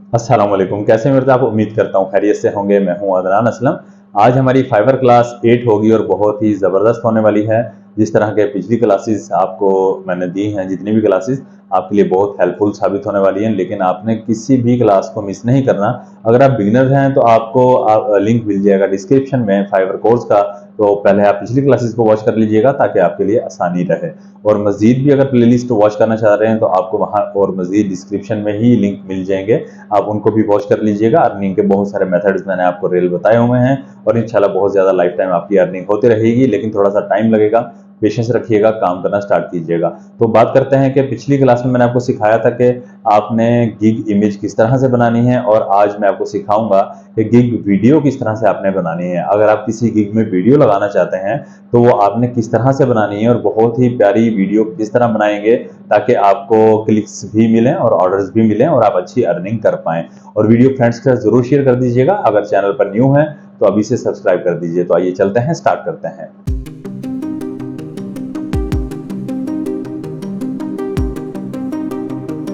अस्सलाम वालेकुम। कैसे हैं मिर्ज़ा? आप उम्मीद करता हूँ खैरियत से होंगे। मैं हूँ अदनान असलम। आज हमारी फाइवर क्लास 8 होगी और बहुत ही ज़बरदस्त होने वाली है। जिस तरह के पिछली क्लासेस आपको मैंने दी हैं, जितनी भी क्लासेस आपके लिए बहुत हेल्पफुल साबित होने वाली हैं, लेकिन आपने किसी भी क्लास को मिस नहीं करना। अगर आप बिगिनर हैं तो आपको लिंक मिल जाएगा डिस्क्रिप्शन में फाइवर कोर्स का। तो पहले आप पिछली क्लासेस को वॉच कर लीजिएगा ताकि आपके लिए आसानी रहे। और मजीद भी अगर प्लेलिस्ट वॉच करना चाह रहे हैं तो आपको वहाँ और मजीद डिस्क्रिप्शन में ही लिंक मिल जाएंगे। आप उनको भी वॉच कर लीजिएगा। अर्निंग के बहुत सारे मेथड्स मैंने आपको रेल बताए हुए हैं और इंशाल्लाह बहुत ज़्यादा लाइफ टाइम आपकी अर्निंग होती रहेगी, लेकिन थोड़ा सा टाइम लगेगा। पेशेंस रखिएगा, काम करना स्टार्ट कीजिएगा। तो बात करते हैं कि पिछली क्लास में मैंने आपको सिखाया था कि आपने गिग इमेज किस तरह से बनानी है, और आज मैं आपको सिखाऊंगा कि गिग वीडियो किस तरह से आपने बनानी है। अगर आप किसी गिग में वीडियो लगाना चाहते हैं तो वो आपने किस तरह से बनानी है, और बहुत ही प्यारी वीडियो किस तरह बनाएंगे ताकि आपको क्लिक्स भी मिलें और ऑर्डर्स भी मिलें और आप अच्छी अर्निंग कर पाएं। और वीडियो फ्रेंड्स के साथ जरूर शेयर कर दीजिएगा। अगर चैनल पर न्यू है तो अभी से सब्सक्राइब कर दीजिए। तो आइए चलते हैं, स्टार्ट करते हैं।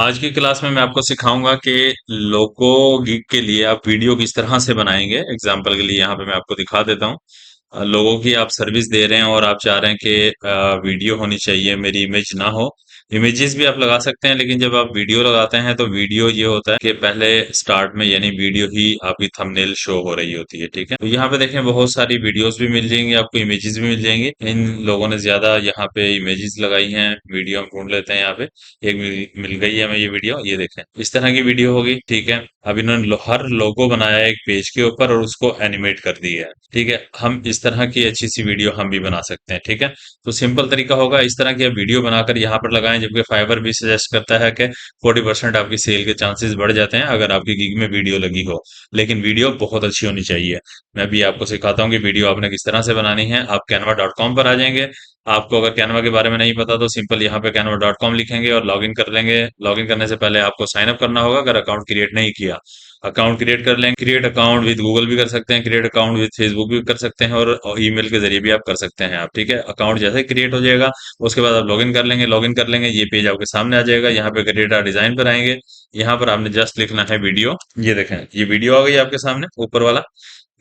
आज की क्लास में मैं आपको सिखाऊंगा कि लोगो गिग के लिए आप वीडियो किस तरह से बनाएंगे। एग्जाम्पल के लिए यहाँ पे मैं आपको दिखा देता हूँ। लोगों की आप सर्विस दे रहे हैं और आप चाह रहे हैं कि वीडियो होनी चाहिए, मेरी इमेज ना हो। इमेजेस भी आप लगा सकते हैं, लेकिन जब आप वीडियो लगाते हैं तो वीडियो ये होता है कि पहले स्टार्ट में यानी वीडियो ही आपकी थंबनेल शो हो रही होती है। ठीक है, तो यहाँ पे देखें बहुत सारी वीडियोस भी मिल जाएंगी, आपको इमेजेस भी मिल जाएंगी। इन लोगों ने ज्यादा यहाँ पे इमेजेस लगाई हैं। वीडियो हम ढूंढ लेते हैं। यहाँ पे एक मिल गई है हमें ये वीडियो। ये देखें, इस तरह की वीडियो होगी। ठीक है, अब इन्होंने हर लोगो बनाया है एक पेज के ऊपर और उसको एनिमेट कर दिया है। ठीक है, हम इस तरह की अच्छी सी वीडियो हम भी बना सकते हैं। ठीक है, तो सिंपल तरीका होगा इस तरह की आप वीडियो बनाकर यहाँ पर लगाएं। जबकि फाइवर भी सजेस्ट करता है कि 40% आपकी सेल के चांसेस बढ़ जाते हैं अगर आपकी गिग में वीडियो लगी हो। लेकिन वीडियो बहुत अच्छी होनी चाहिए। मैं भी आपको सिखाता हूँ कि वीडियो आपने किस तरह से बनानी है। आप canva.com पर आ जाएंगे। आपको अगर कैनवा के बारे में नहीं पता तो सिंपल यहाँ पे canva.com लिखेंगे और लॉगिन कर लेंगे। लॉगिन करने से पहले आपको साइन अप करना होगा अगर अकाउंट क्रिएट नहीं किया। अकाउंट क्रिएट कर लेंगे। क्रिएट अकाउंट विद गूगल भी कर सकते हैं, क्रिएट अकाउंट विद फेसबुक भी कर सकते हैं, और ईमेल के जरिए भी आप कर सकते हैं आप। ठीक है, अकाउंट जैसे क्रिएट हो जाएगा उसके बाद आप लॉगिन कर लेंगे। लॉगिन कर लेंगे, ये पेज आपके सामने आ जाएगा। यहाँ पे क्रिएट डिजाइन पर आएंगे। यहाँ पर आपने जस्ट लिखना है वीडियो। ये देखें, ये वीडियो आ गई आपके सामने ऊपर वाला।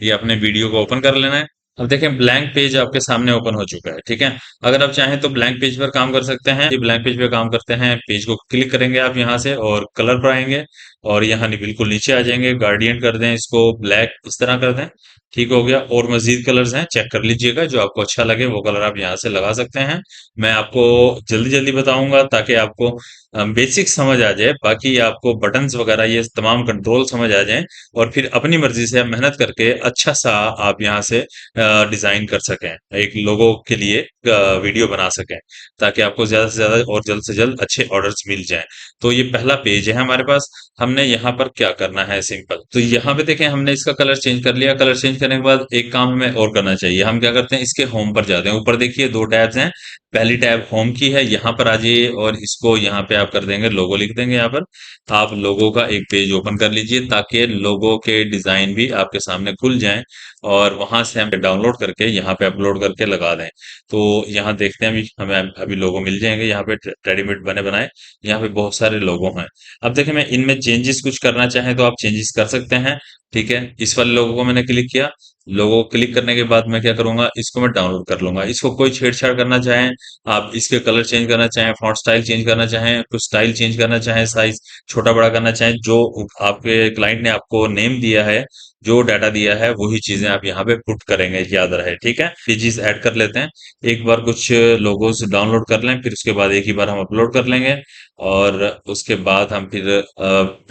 ये अपने वीडियो को ओपन कर लेना है। अब देखें ब्लैंक पेज आपके सामने ओपन हो चुका है। ठीक है, अगर आप चाहें तो ब्लैंक पेज पर काम कर सकते हैं। ये ब्लैंक पेज पे काम करते हैं, पेज को क्लिक करेंगे आप यहाँ से और कलर पर आएंगे और यहाँ बिल्कुल नीचे आ जाएंगे। गार्डियन कर दें इसको, ब्लैक इस तरह कर दें। ठीक हो गया। और मजीद कलर्स हैं, चेक कर लीजिएगा, जो आपको अच्छा लगे वो कलर आप यहाँ से लगा सकते हैं। मैं आपको जल्दी जल्दी बताऊंगा ताकि आपको बेसिक समझ आ जाए, बाकी आपको बटन्स वगैरह ये तमाम कंट्रोल समझ आ जाए और फिर अपनी मर्जी से आप मेहनत करके अच्छा सा आप यहाँ से डिजाइन कर सकें, एक लोगो के लिए वीडियो बना सकें, ताकि आपको ज्यादा से ज्यादा और जल्द से जल्द अच्छे ऑर्डर्स मिल जाएं। तो ये पहला पेज है हमारे पास। हमने यहाँ पर क्या करना है, सिंपल। तो यहाँ पे देखें हमने इसका कलर चेंज कर लिया। कलर चेंज करने के बाद एक काम हमें और करना चाहिए। हम क्या करते हैं, इसके होम पर जाते हैं। ऊपर देखिए दो टैब्स हैं। पहली टैब होम की है, यहाँ पर आ जाइए और इसको यहाँ पे आप कर देंगे लोगो, लिख देंगे यहाँ पर। आप लोगों का एक पेज ओपन कर लीजिए ताकि लोगों के डिजाइन भी आपके सामने खुल जाएं और वहां से हम डाउनलोड करके यहाँ पे अपलोड करके लगा दें। तो यहाँ देखते हैं, अभी हमें अभी लोगो मिल जाएंगे यहाँ पे रेडीमेड बने बनाए। यहाँ पे बहुत सारे लोगो हैं। अब देखिए मैं इनमें चेंजेस कुछ करना चाहें तो आप चेंजेस कर सकते हैं। ठीक है, इस वाले लोगो को मैंने क्लिक किया। लोगो क्लिक करने के बाद मैं क्या करूंगा, इसको मैं डाउनलोड कर लूंगा। इसको कोई छेड़छाड़ करना चाहें, आप इसके कलर चेंज करना चाहें, फॉन्ट स्टाइल चेंज करना चाहें, कुछ स्टाइल चेंज करना चाहें, साइज छोटा बड़ा करना चाहें, जो आपके क्लाइंट ने आपको नेम दिया है, जो डाटा दिया है वही चीजें आप यहाँ पे पुट करेंगे, याद रहे। ठीक है, पेजेस ऐड कर लेते हैं। एक बार कुछ लोगोस डाउनलोड कर लें, फिर उसके बाद एक ही बार हम अपलोड कर लेंगे और उसके बाद हम फिर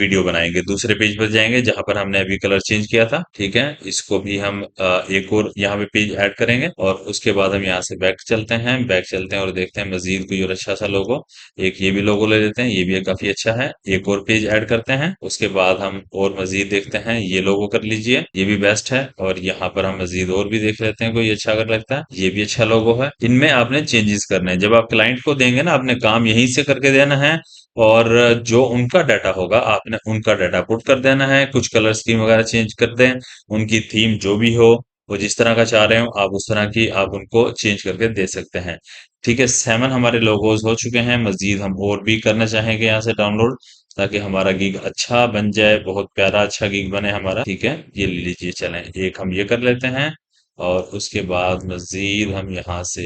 वीडियो बनाएंगे। दूसरे पेज पर जाएंगे जहां पर हमने अभी कलर चेंज किया था। ठीक है, इसको भी हम एक और यहाँ पे पेज ऐड करेंगे और उसके बाद हम यहाँ से बैक चलते हैं। बैक चलते हैं और देखते हैं मजीद कोई और अच्छा सा लोगो। एक ये भी लोगो ले लेते हैं, ये भी काफी अच्छा है। एक और पेज ऐड करते हैं, उसके बाद हम और मजीद देखते हैं। ये लोगो कर लीजिए, ये भी बेस्ट है। और यहाँ पर हम मजीद और भी देख लेते हैं, कोई अच्छा अगर लगता है। ये भी अच्छा लोगो है। इनमें आपने चेंजेस करने हैं। जब आप क्लाइंट को देंगे ना, आपने काम यहीं से करके देना है और जो उनका डाटा होगा आपने उनका डाटा पुट कर देना है। कुछ कलर स्कीम वगैरह चेंज कर दें, उनकी थीम जो भी हो, वो जिस तरह का चाह रहे हो आप उस तरह की आप उनको चेंज करके दे सकते हैं। ठीक है, 7 हमारे लोगोज हो चुके हैं। मजीद हम और भी करना चाहेंगे यहाँ से डाउनलोड। ताकि हमारा गिग अच्छा बन जाए, बहुत प्यारा अच्छा गिग बने हमारा। ठीक है, ये ले लीजिए। चलें, एक हम ये कर लेते हैं, और उसके बाद मजीद हम यहाँ से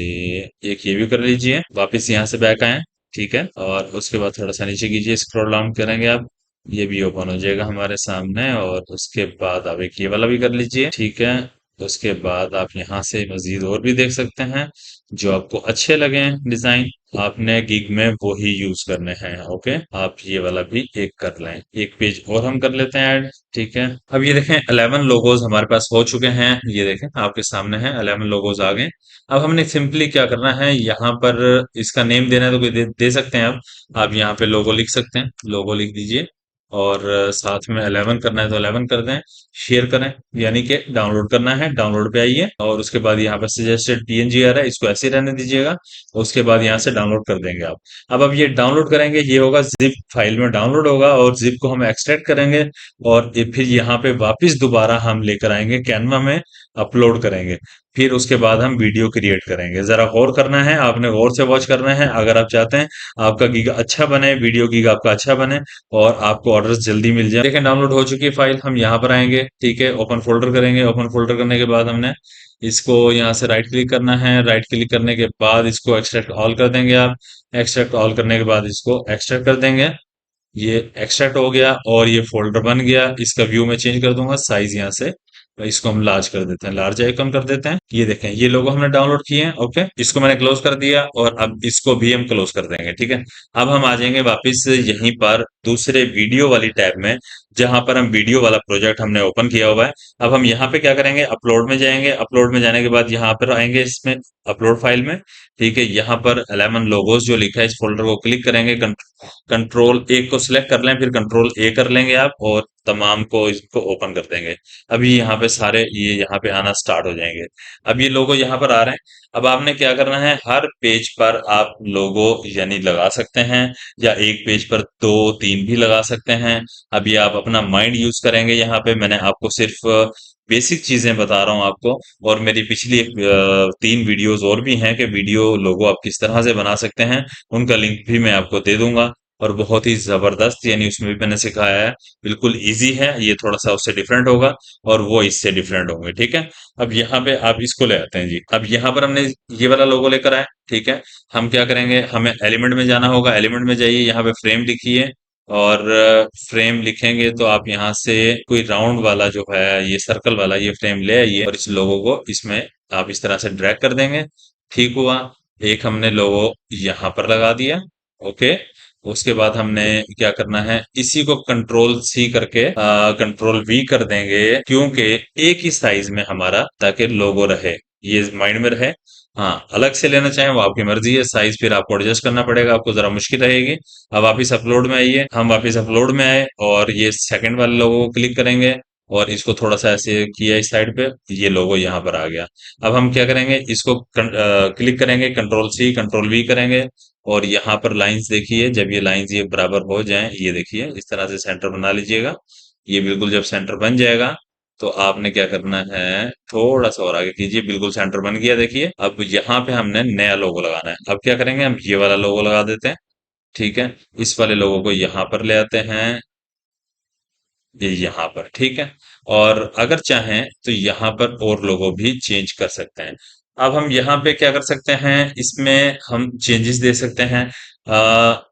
एक ये भी कर लीजिए। वापस यहाँ से बैक आए। ठीक है, और उसके बाद थोड़ा सा नीचे कीजिए, स्क्रॉल डाउन करेंगे आप, ये भी ओपन हो जाएगा हमारे सामने। और उसके बाद आप एक ये वाला भी कर लीजिए। ठीक है, उसके बाद आप यहाँ से मजीद और भी देख सकते हैं, जो आपको अच्छे लगे डिजाइन, आपने गिग में वो ही यूज करने हैं। ओके, आप ये वाला भी एक कर लें। एक पेज और हम कर लेते हैं ऐड। ठीक है, अब ये देखें 11 लोगोज हमारे पास हो चुके हैं। ये देखें आपके सामने है, 11 लोगोज आ गए। अब हमने सिंपली क्या करना है, यहाँ पर इसका नेम देना है तो कोई दे सकते हैं। आप यहाँ पे लोगो लिख सकते हैं, लोगो लिख दीजिए। और साथ में 11 करना है तो 11 कर दें। शेयर करें, यानी कि डाउनलोड करना है, डाउनलोड पे आइए, और उसके बाद यहाँ पर सजेस्टेड पीएनजी आ रहा है, इसको ऐसे ही रहने दीजिएगा। उसके बाद यहाँ से डाउनलोड कर देंगे आप। अब ये डाउनलोड करेंगे, ये होगा जिप फाइल में डाउनलोड होगा, और जिप को हम एक्सट्रैक्ट करेंगे, और फिर यहाँ पे वापस दोबारा हम लेकर आएंगे कैनवा में, अपलोड करेंगे। फिर उसके बाद हम वीडियो क्रिएट करेंगे। जरा गौर करना है, आपने गौर से वॉच करना है, अगर आप चाहते हैं आपका गीगा अच्छा बने, वीडियो गीगा आपका अच्छा बने, और आपको ऑर्डर्स जल्दी मिल जाए। देखें डाउनलोड हो चुकी है फाइल, हम यहाँ पर आएंगे। ठीक है, ओपन फोल्डर करेंगे। ओपन फोल्डर करने के बाद हमने इसको यहाँ से राइट क्लिक करना है। राइट क्लिक करने के बाद इसको एक्सट्रैक्ट ऑल कर देंगे आप। एक्सट्रैक्ट ऑल करने के बाद इसको एक्सट्रैक्ट कर देंगे। ये एक्सट्रैक्ट हो गया और ये फोल्डर बन गया। इसका व्यू में चेंज कर दूंगा, साइज यहाँ से इसको हम लार्ज कर देते हैं, लार्ज आइकन कर देते हैं। ये देखें, ये लोगो हमने डाउनलोड किए हैं। ओके, इसको मैंने क्लोज कर दिया, और अब इसको भी हम क्लोज कर देंगे। ठीक है, अब हम आ जाएंगे वापस यहीं पर दूसरे वीडियो वाली टैब में, जहां पर हम वीडियो वाला प्रोजेक्ट हमने ओपन किया हुआ है। अब हम यहाँ पे क्या करेंगे, अपलोड में जाएंगे। अपलोड में जाने के बाद यहाँ पर आएंगे, इसमें अपलोड फाइल में। ठीक है, यहाँ पर 11 लोगोज जो लिखा है, इस फोल्डर को क्लिक करेंगे। कंट्रोल एक को सिलेक्ट कर लें, फिर कंट्रोल ए कर लेंगे आप, और तमाम को इसको ओपन कर देंगे। अभी यहाँ पे सारे ये यहाँ पे आना स्टार्ट हो जाएंगे। अब ये लोगो यहाँ पर आ रहे हैं। अब आपने क्या करना है, हर पेज पर आप लोगो यानी लगा सकते हैं, या एक पेज पर दो तीन भी लगा सकते हैं। अभी आप अपना माइंड यूज करेंगे। यहाँ पे मैंने आपको सिर्फ बेसिक चीजें बता रहा हूँ आपको, और मेरी पिछली 3 वीडियोस और भी हैं कि वीडियो लोगो आप किस तरह से बना सकते हैं। उनका लिंक भी मैं आपको दे दूंगा, और बहुत ही जबरदस्त, यानी उसमें भी मैंने सिखाया है। बिल्कुल इजी है, ये थोड़ा सा उससे डिफरेंट होगा, और वो इससे डिफरेंट होंगे। ठीक है, अब यहाँ पे आप इसको ले आते हैं जी। अब यहाँ पर हमने ये वाला लोगो लेकर आए। ठीक है, हम क्या करेंगे, हमें एलिमेंट में जाना होगा। एलिमेंट में जाइए, यहाँ पे फ्रेम लिखिए, और फ्रेम लिखेंगे तो आप यहाँ से कोई राउंड वाला जो है, ये सर्कल वाला, ये फ्रेम ले आइए, और इस लोगो को इसमें आप इस तरह से ड्रैग कर देंगे। ठीक हुआ, एक हमने लोगो यहाँ पर लगा दिया। ओके, उसके बाद हमने क्या करना है, इसी को कंट्रोल सी करके कंट्रोल वी कर देंगे, क्योंकि एक ही साइज में हमारा, ताकि लोगो रहे, ये माइंड में रहे। हाँ, अलग से लेना चाहें वो आपकी मर्जी है, साइज फिर आपको एडजस्ट करना पड़ेगा, आपको जरा मुश्किल रहेगी। अब वापिस अपलोड में आइए, हम वापिस अपलोड में आए, और ये सेकंड वाले लोगो को क्लिक करेंगे, और इसको थोड़ा सा ऐसे किया इस साइड पे, ये लोगो यहाँ पर आ गया। अब हम क्या करेंगे, इसको क्लिक करेंगे, कंट्रोल सी कंट्रोल वी करेंगे, और यहाँ पर लाइंस देखिए, जब ये लाइंस ये बराबर हो जाएं, ये देखिए इस तरह से सेंटर बना लीजिएगा। ये बिल्कुल जब सेंटर बन जाएगा, तो आपने क्या करना है, थोड़ा सा और आगे कीजिए, बिल्कुल सेंटर बन गया देखिए। अब यहाँ पे हमने नया लोगो लगाना है। अब क्या करेंगे, हम ये वाला लोगो लगा देते हैं। ठीक है, इस वाले लोगो को यहाँ पर ले आते हैं, ये यहाँ पर। ठीक है, और अगर चाहें तो यहाँ पर और लोगो भी चेंज कर सकते हैं। अब हम यहाँ पे क्या कर सकते हैं, इसमें हम चेंजेस दे सकते हैं।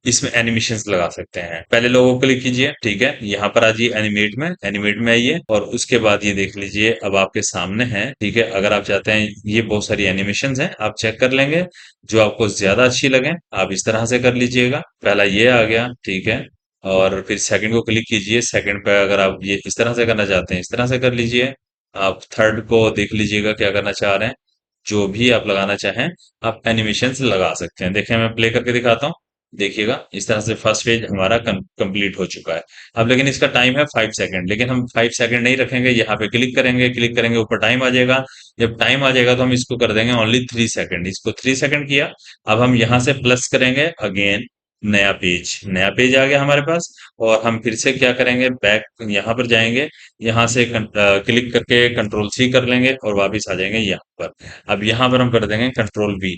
इसमें एनिमेशंस लगा सकते हैं। पहले लोगो को क्लिक कीजिए। ठीक है, यहाँ पर आ जाइए, एनिमेट में, एनिमेट में आइए, और उसके बाद ये देख लीजिए, अब आपके सामने है। ठीक है, अगर आप चाहते हैं, ये बहुत सारी एनिमेशंस हैं, आप चेक कर लेंगे, जो आपको ज्यादा अच्छी लगे आप इस तरह से कर लीजिएगा। पहला ये आ गया। ठीक है, और फिर सेकंड को क्लिक कीजिए। सेकंड पे अगर आप ये इस तरह से करना चाहते हैं, इस तरह से कर लीजिए। आप थर्ड को देख लीजिएगा क्या करना चाह रहे हैं, जो भी आप लगाना चाहें आप एनिमेशन से लगा सकते हैं। देखिए, मैं प्ले करके दिखाता हूँ, देखिएगा इस तरह से फर्स्ट पेज हमारा कंप्लीट हो चुका है। अब लेकिन इसका टाइम है 5 सेकंड, लेकिन हम 5 सेकंड नहीं रखेंगे, यहाँ पे क्लिक करेंगे, क्लिक करेंगे, ऊपर टाइम आ जाएगा। जब टाइम आ जाएगा तो हम इसको कर देंगे ओनली 3 सेकंड। इसको 3 सेकंड किया। अब हम यहाँ से प्लस करेंगे अगेन, नया पेज, नया पेज आ गया हमारे पास। और हम फिर से क्या करेंगे, बैक यहाँ पर जाएंगे, यहाँ से क्लिक करके कंट्रोल सी कर लेंगे, और वापस आ जाएंगे यहाँ पर। अब यहाँ पर हम कर देंगे कंट्रोल वी।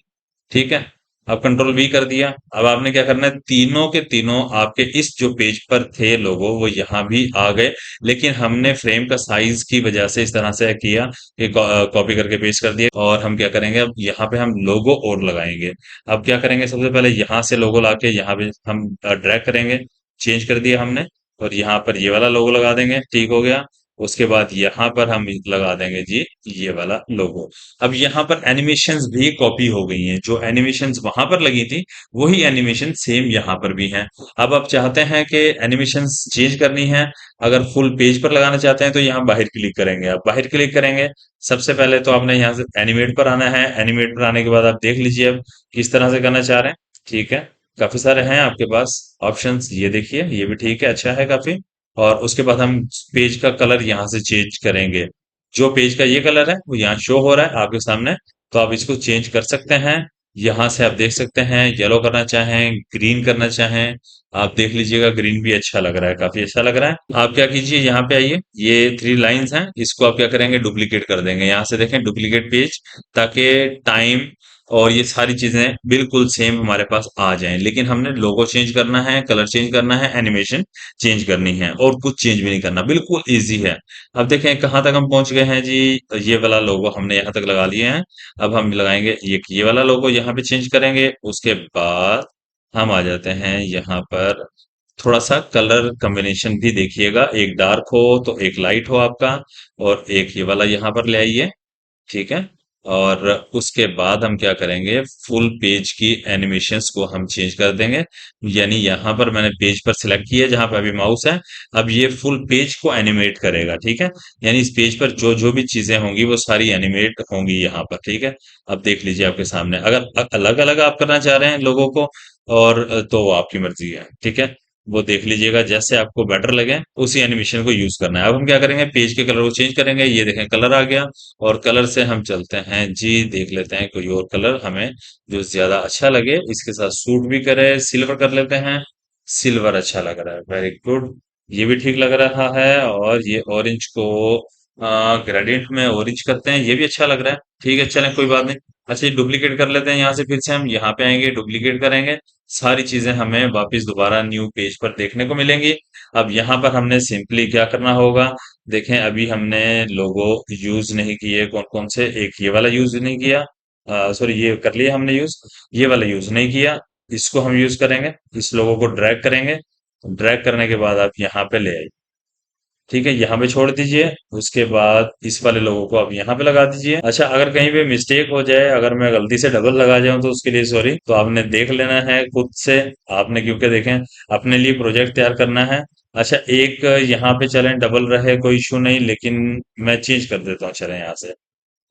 ठीक है, अब कंट्रोल वी कर दिया। अब आपने क्या करना है, तीनों के तीनों आपके इस जो पेज पर थे लोगो वो यहाँ भी आ गए, लेकिन हमने फ्रेम का साइज की वजह से इस तरह से किया कि कॉपी करके पेस्ट कर दिया। और हम क्या करेंगे, अब यहाँ पे हम लोगो और लगाएंगे। अब क्या करेंगे, सबसे पहले यहाँ से लोगो लाके यहाँ पे हम ड्रैग करेंगे, चेंज कर दिया हमने, और यहाँ पर ये वाला लोगो लगा देंगे, ठीक हो गया। उसके बाद यहाँ पर हम लगा देंगे जी ये वाला लोगो। अब यहाँ पर एनिमेशंस भी कॉपी हो गई हैं, जो एनिमेशंस वहां पर लगी थी वही एनिमेशन सेम यहाँ पर भी हैं। अब आप चाहते हैं कि एनिमेशंस चेंज करनी है, अगर फुल पेज पर लगाना चाहते हैं तो यहाँ बाहर क्लिक करेंगे। आप बाहर क्लिक करेंगे, सबसे पहले तो आपने यहाँ से एनिमेट पर आना है। एनिमेट पर आने के बाद आप देख लीजिए अब किस तरह से करना चाह रहे हैं। ठीक है, काफी सारे हैं आपके पास ऑप्शंस, ये देखिए ये भी ठीक है, अच्छा है काफी। और उसके बाद हम पेज का कलर यहाँ से चेंज करेंगे। जो पेज का ये कलर है वो यहाँ शो हो रहा है आपके सामने, तो आप इसको चेंज कर सकते हैं। यहाँ से आप देख सकते हैं, येलो करना चाहें, ग्रीन करना चाहें, आप देख लीजिएगा, ग्रीन भी अच्छा लग रहा है, काफी अच्छा लग रहा है। आप क्या कीजिए, यहाँ पे आइए, ये थ्री लाइंस हैं, इसको आप क्या करेंगे, डुप्लीकेट कर देंगे। यहाँ से देखें डुप्लीकेट पेज, ताकि टाइम और ये सारी चीजें बिल्कुल सेम हमारे पास आ जाएं। लेकिन हमने लोगो चेंज करना है, कलर चेंज करना है, एनिमेशन चेंज करनी है, और कुछ चेंज भी नहीं करना, बिल्कुल इजी है। अब देखें कहाँ तक हम पहुंच गए हैं जी, ये वाला लोगो हमने यहाँ तक लगा लिए हैं। अब हम लगाएंगे ये वाला लोगो, यहाँ पे चेंज करेंगे। उसके बाद हम आ जाते हैं यहाँ पर, थोड़ा सा कलर कॉम्बिनेशन भी देखिएगा, एक डार्क हो तो एक लाइट हो आपका, और एक ये वाला यहाँ पर ले आइए। ठीक है, और उसके बाद हम क्या करेंगे, फुल पेज की एनिमेशंस को हम चेंज कर देंगे। यानी यहाँ पर मैंने पेज पर सिलेक्ट किया जहां पर अभी माउस है, अब ये फुल पेज को एनिमेट करेगा। ठीक है, यानी इस पेज पर जो जो भी चीजें होंगी वो सारी एनिमेट होंगी यहाँ पर। ठीक है, अब देख लीजिए आपके सामने, अगर अलग अलग आप करना चाह रहे हैं लोगों को, और तो वो आपकी मर्जी है। ठीक है, वो देख लीजिएगा, जैसे आपको बेटर लगे उसी एनिमेशन को यूज करना है। अब हम क्या करेंगे, पेज के कलर को चेंज करेंगे। ये देखें कलर आ गया, और कलर से हम चलते हैं जी, देख लेते हैं कोई और कलर हमें जो ज्यादा अच्छा लगे, इसके साथ सूट भी करे। सिल्वर कर लेते हैं, सिल्वर अच्छा लग रहा है, वेरी गुड, ये भी ठीक लग रहा है। और ये ऑरेंज को ग्रेडियंट में ऑरेंज करते हैं, ये भी अच्छा लग रहा है। ठीक है, चलें कोई बात नहीं। अच्छा, ये डुप्लीकेट कर लेते हैं, यहाँ से फिर से हम यहाँ पे आएंगे, डुप्लीकेट करेंगे, सारी चीजें हमें वापस दोबारा न्यू पेज पर देखने को मिलेंगी। अब यहाँ पर हमने सिंपली क्या करना होगा, देखें अभी हमने लोगो यूज नहीं किए, कौन कौन से, एक ये वाला यूज नहीं किया, सॉरी ये कर लिया हमने यूज, ये वाला यूज नहीं किया, इसको हम यूज करेंगे। इस लोगो को ड्रैग करेंगे, ड्रैग करने के बाद आप यहाँ पे ले आइए। ठीक है, यहाँ पे छोड़ दीजिए। उसके बाद इस वाले लोगों को आप यहाँ पे लगा दीजिए। अच्छा, अगर कहीं पे मिस्टेक हो जाए, अगर मैं गलती से डबल लगा जाऊं तो उसके लिए सॉरी, तो आपने देख लेना है खुद से, आपने क्योंकि देखें अपने लिए प्रोजेक्ट तैयार करना है। अच्छा, एक यहाँ पे चलें डबल रहे कोई इशू नहीं, लेकिन मैं चेंज कर देता हूँ, चलें यहाँ से,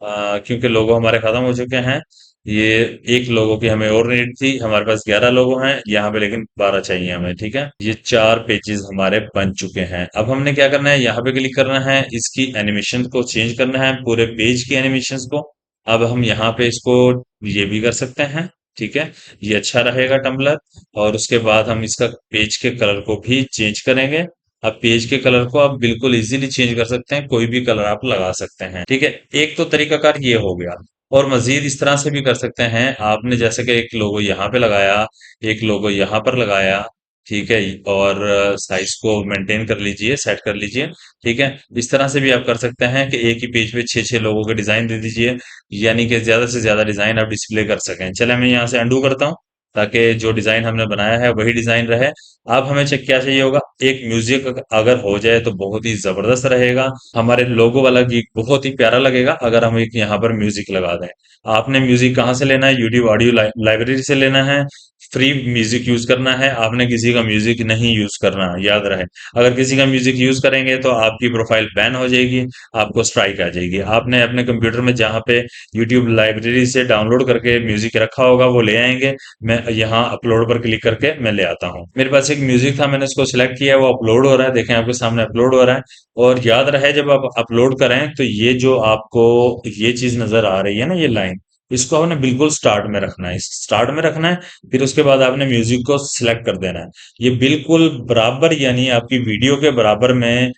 क्योंकि लोगो हमारे खत्म हो चुके हैं। ये एक लोगो की हमें और नीड थी, हमारे पास 11 लोगो हैं यहाँ पे, लेकिन 12 चाहिए हमें। ठीक है, ये 4 पेजेस हमारे बन चुके हैं। अब हमने क्या करना है, यहाँ पे क्लिक करना है, इसकी एनिमेशन को चेंज करना है, पूरे पेज की एनिमेशन को। अब हम यहाँ पे इसको ये भी कर सकते हैं। ठीक है, ये अच्छा रहेगा टम्बलर। और उसके बाद हम इसका पेज के कलर को भी चेंज करेंगे। अब पेज के कलर को आप बिल्कुल इजीली चेंज कर सकते हैं, कोई भी कलर आप लगा सकते हैं। ठीक है, एक तो तरीकाकार ये हो गया, और मजीद इस तरह से भी कर सकते हैं आपने, जैसे कि एक लोगो यहाँ पे लगाया, एक लोगो यहाँ पर लगाया। ठीक है, और साइज को मेंटेन कर लीजिए, सेट कर लीजिए। ठीक है, इस तरह से भी आप कर सकते हैं कि एक ही पेज पे 6 6 लोगों के डिजाइन दे दीजिए, यानी कि ज्यादा से ज्यादा डिजाइन आप डिस्प्ले कर सकें। चले मैं यहाँ से अंडू करता हूँ, ताकि जो डिजाइन हमने बनाया है वही डिजाइन रहे। अब हमें चेक क्या चाहिए होगा, एक म्यूजिक अगर हो जाए तो बहुत ही जबरदस्त रहेगा, हमारे लोगो वाला गीत बहुत ही प्यारा लगेगा अगर हम एक यहाँ पर म्यूजिक लगा दें। आपने म्यूजिक कहाँ से लेना है, यूट्यूब ऑडियो लाइब्रेरी से लेना है, फ्री म्यूजिक यूज करना है, आपने किसी का म्यूजिक नहीं यूज करना, याद रहे। अगर किसी का म्यूजिक यूज करेंगे तो आपकी प्रोफाइल बैन हो जाएगी, आपको स्ट्राइक आ जाएगी। आपने अपने कंप्यूटर में जहाँ पे यूट्यूब लाइब्रेरी से डाउनलोड करके म्यूजिक रखा होगा वो ले आएंगे, मैं यहाँ अपलोड पर क्लिक करके मैं ले आता हूँ। मेरे पास एक म्यूजिक था, मैंने उसको सिलेक्ट किया, वो अपलोड हो रहा है, देखें आपके सामने अपलोड हो रहा है। और याद रहे जब आप अपलोड करें तो ये जो आपको ये चीज नजर आ रही है ना, ये लाइन, इसको आपने बिल्कुल स्टार्ट में रखना है, स्टार्ट में रखना है। फिर उसके बाद आपने म्यूजिक को सिलेक्ट कर देना है, ये बिल्कुल बराबर, यानी आपकी वीडियो के बराबर में,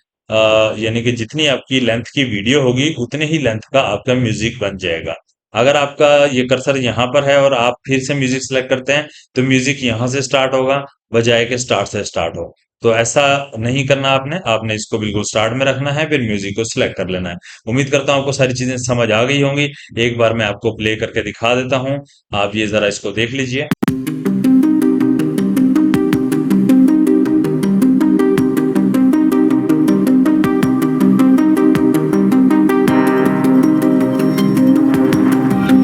यानी कि जितनी आपकी लेंथ की वीडियो होगी उतने ही लेंथ का आपका म्यूजिक बन जाएगा। अगर आपका ये कर्सर यहाँ पर है और आप फिर से म्यूजिक सेलेक्ट करते हैं तो म्यूजिक यहाँ से स्टार्ट होगा, बजाय के स्टार्ट से स्टार्ट हो। तो ऐसा नहीं करना आपने आपने इसको बिल्कुल स्टार्ट में रखना है, फिर म्यूजिक को सिलेक्ट कर लेना है। उम्मीद करता हूँ आपको सारी चीजें समझ आ गई होंगी। एक बार मैं आपको प्ले करके दिखा देता हूँ, आप ये जरा इसको देख लीजिए।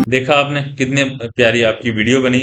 देखा आपने कितने प्यारी आपकी वीडियो बनी।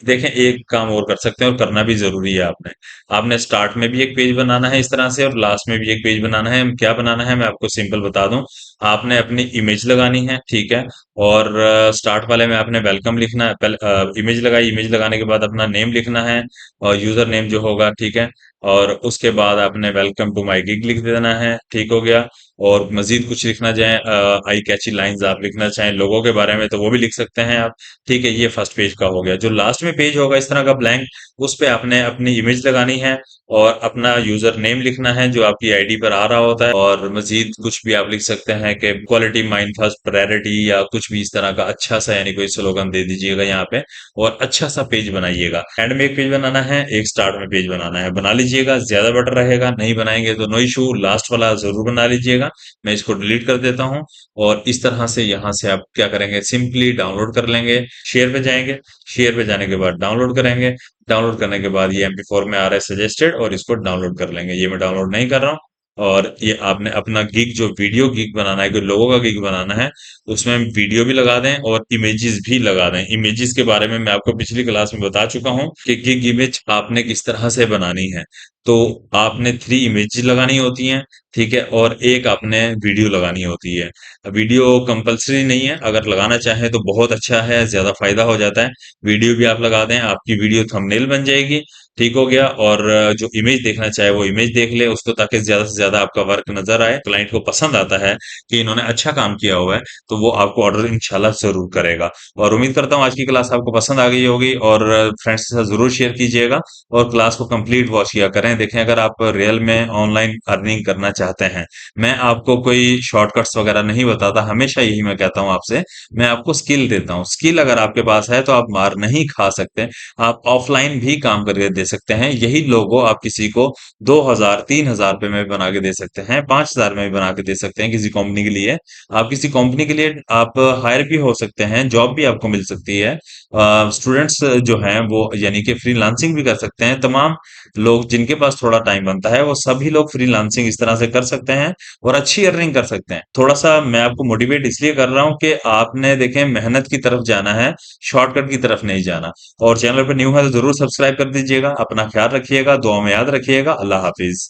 देखें, एक काम और कर सकते हैं और करना भी जरूरी है। आपने आपने स्टार्ट में भी एक पेज बनाना है इस तरह से, और लास्ट में भी एक पेज बनाना है। क्या बनाना है मैं आपको सिंपल बता दूं। आपने अपनी इमेज लगानी है, ठीक है। और स्टार्ट वाले में आपने वेलकम लिखना है। इमेज लगाई, इमेज लगाने के बाद अपना नेम लिखना है और यूजर नेम जो होगा, ठीक है। और उसके बाद आपने वेलकम टू माई गिग लिख देना है, ठीक हो गया। और मजीद कुछ लिखना चाहें, आई कैची लाइंस आप लिखना चाहें लोगों के बारे में, तो वो भी लिख सकते हैं आप। ठीक है, ये फर्स्ट पेज का हो गया। जो लास्ट में पेज होगा इस तरह का ब्लैंक, उस पे आपने अपनी इमेज लगानी है और अपना यूजर नेम लिखना है जो आपकी आईडी पर आ रहा होता है। और मजीद कुछ भी आप लिख सकते हैं कि क्वालिटी माइंड फर्स्ट प्रायोरिटी, या कुछ भी इस तरह का अच्छा सा यानी कोई स्लोगन दे दीजिएगा यहाँ पे। और अच्छा सा पेज बनाइएगा। एंड में एक पेज बनाना है, एक स्टार्ट में पेज बनाना है। बना लीजिएगा, ज्यादा बेटर रहेगा। नहीं बनाएंगे तो नो इशू, लास्ट वाला जरूर बना लीजिएगा। मैं इसको डिलीट कर देता हूँ। और इस तरह से यहाँ से आप क्या करेंगे, सिंपली डाउनलोड कर लेंगे। शेयर पे जाएंगे, शेयर पे जाने के बाद डाउनलोड करेंगे। डाउनलोड करने के बाद ये MP4 में आ रहा है सजेस्टेड, और इसको डाउनलोड कर लेंगे। ये मैं डाउनलोड नहीं कर रहा हूँ। और ये आपने अपना गिग, जो वीडियो गिग बनाना है, जो लोगों का गिग बनाना है, उसमें वीडियो भी लगा दें और इमेजेस भी लगा दें। इमेजेस के बारे में मैं आपको पिछली क्लास में बता चुका हूँ कि गिग इमेज आपने किस तरह से बनानी है। तो आपने 3 इमेजेस लगानी होती हैं, ठीक है। और एक आपने वीडियो लगानी होती है। वीडियो कंपलसरी नहीं है, अगर लगाना चाहें तो बहुत अच्छा है, ज्यादा फायदा हो जाता है। वीडियो भी आप लगा दें, आपकी वीडियो थंबनेल बन जाएगी। ठीक हो गया। और जो इमेज देखना चाहे वो इमेज देख ले उसको, ताकि ज्यादा से ज्यादा आपका वर्क नजर आए। क्लाइंट को पसंद आता है कि इन्होंने अच्छा काम किया हुआ है, तो वो आपको ऑर्डर इंशाल्लाह जरूर करेगा। और उम्मीद करता हूँ आज की क्लास आपको पसंद आ गई होगी, और फ्रेंड्स के साथ जरूर शेयर कीजिएगा। और क्लास को कंप्लीट वॉच किया करें। देखें, अगर आप रियल में ऑनलाइन अर्निंग करना चाहते हैं, मैं आपको कोई शॉर्टकट्स वगैरह नहीं बताता, हमेशा यही मैं कहता हूँ आपसे। मैं आपको स्किल देता हूँ। स्किल अगर आपके पास है तो आप मार नहीं खा सकते। आप ऑफलाइन भी काम करके दे सकते हैं। यही लोगो आप किसी को 2000 3000 रुपए में भी बना के दे सकते हैं, 5000 में भी बना के दे सकते हैं किसी कंपनी के लिए। आप किसी कंपनी के लिए आप हायर भी हो सकते हैं, जॉब भी आपको मिल सकती है। स्टूडेंट्स जो हैं वो यानी कि फ्रीलांसिंग भी कर सकते हैं। तमाम लोग जिनके पास थोड़ा टाइम बनता है वो सभी लोग फ्रीलांसिंग इस तरह से कर सकते हैं और अच्छी अर्निंग कर सकते हैं। थोड़ा सा मैं आपको मोटिवेट इसलिए कर रहा हूँ कि आपने देखें मेहनत की तरफ जाना है, शॉर्टकट की तरफ नहीं जाना। और चैनल पर न्यू है तो जरूर सब्सक्राइब कर दीजिएगा। अपना ख्याल रखिएगा, दुआ में याद रखिएगा। अल्लाह हाफिज।